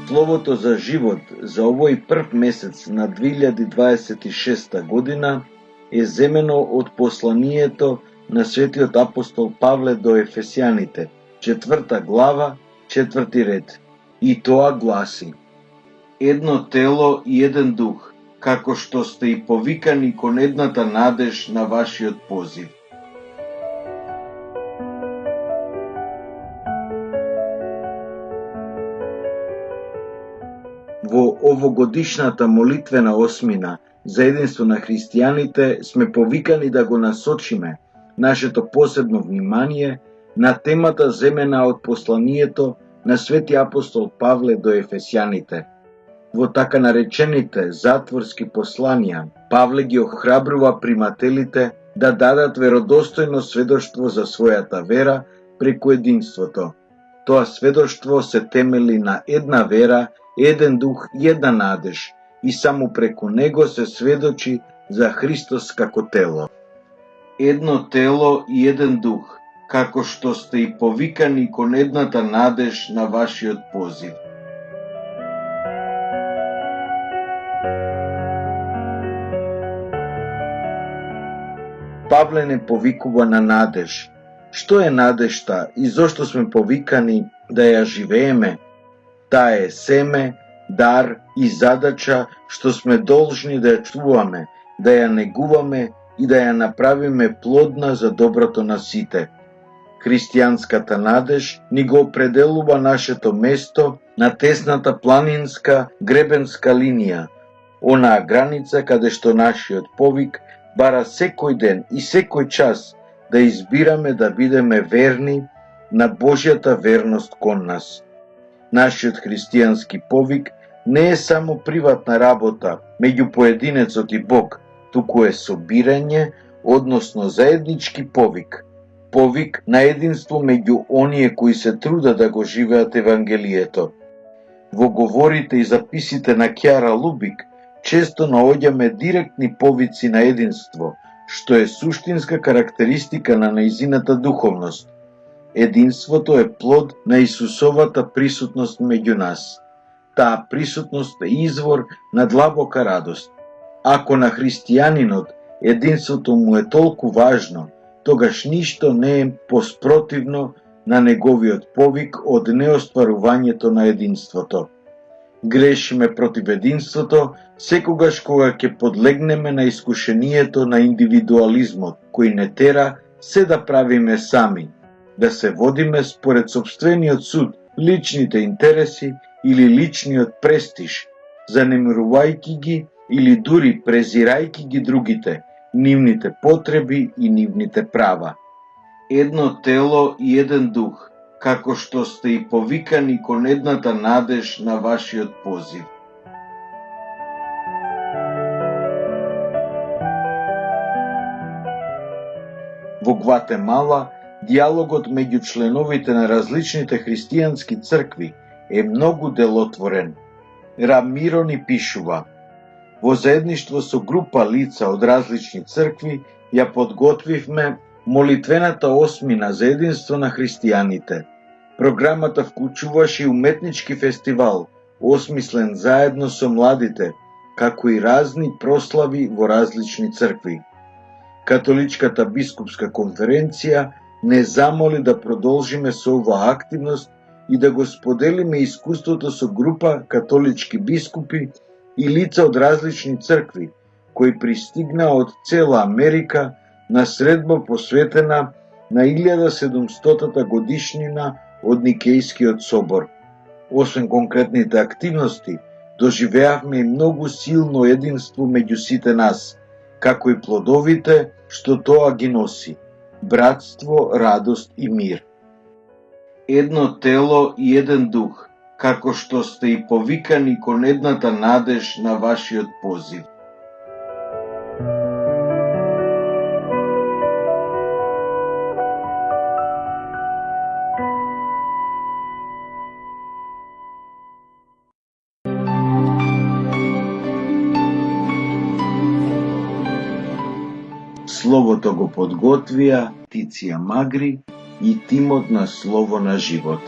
Словото за живот за овој прв месец на 2026 година е земено од посланието на светиот апостол Павле до Ефесјаните, 4 глава, 4 ред. И тоа гласи: едно тело и еден дух, како што сте и повикани кон едната надеж на вашиот позив. Во овогодишната молитвена осмина за единство на христијаните сме повикани да го насочиме нашето посебно внимание на темата земена од посланието на свети апостол Павле до Ефесјаните. Во така наречените затворски посланија, Павле ги охрабрува примателите да дадат веродостојно сведоштво за својата вера преку единството. Тоа сведоштво се темели на една вера, еден дух и една надеж, и само преку него се сведочи за Христос како тело. Едно тело и еден дух, како што сте и повикани кон едната надеж на вашиот позив. Павле не повикува на надеж. Што е надежта и зошто сме повикани да ја живееме? Таа е семе, дар и задача што сме должни да ја чуваме, да ја негуваме и да ја направиме плодна за доброто на сите. Христијанската надеж ни го определува нашето место на тесната планинска гребенска линија, онаа граница каде што нашиот повик бара секој ден и секој час да избираме да бидеме верни на Божјата верност кон нас. Нашиот христијански повик не е само приватна работа меѓу поединецот и Бог, туку е собирање, односно заеднички повик. Повик на единство меѓу оние кои се трудат да го живеат Евангелието. Во говорите и записите на Кјара Лубик често наоѓаме директни повици на единство, што е суштинска карактеристика на нејзината духовност. Единството е плод на Исусовата присутност меѓу нас. Таа присутност е извор на длабока радост. Ако на христијанинот единството му е толку важно, тогаш ништо не е поспротивно на неговиот повик од неостварувањето на единството. Грешиме против единството секогаш кога ќе подлегнеме на искушението на индивидуализмот, кој не тера се да правиме сами, да се водиме според собствениот суд, личните интереси или личниот престиж, занемирувајќи ги или дури презирајќи ги другите, нивните потреби и нивните права. Едно тело и еден дух, како што сте и повикани кон едната надеж на вашиот позив. Во Гватемала, диалогот меѓу членовите на различните христијански цркви е многу делотворен. Рамиро ни пишува: во заедништво со група лица од различни цркви ја подготвивме молитвената осмина за единство на христијаните. Програмата вклучуваше и уметнички фестивал, осмислен заедно со младите, како и разни прослави во различни цркви. Католичката бискупска конференција не замоли да продолжиме со оваа активност и да го споделиме искуството со група католички бискупи и лица од различни цркви, кои пристигнаа од цела Америка на средба посветена на 1700-та годишнина од Никејскиот собор. Освен конкретните активности, доживеавме и многу силно единство меѓу сите нас, како и плодовите што тоа ги носи – братство, радост и мир. Едно тело и еден дух, како што сте и повикани кон едната надеж на вашиот позив. Словото го подготвија Тиција Магри и тимот на Слово на живот.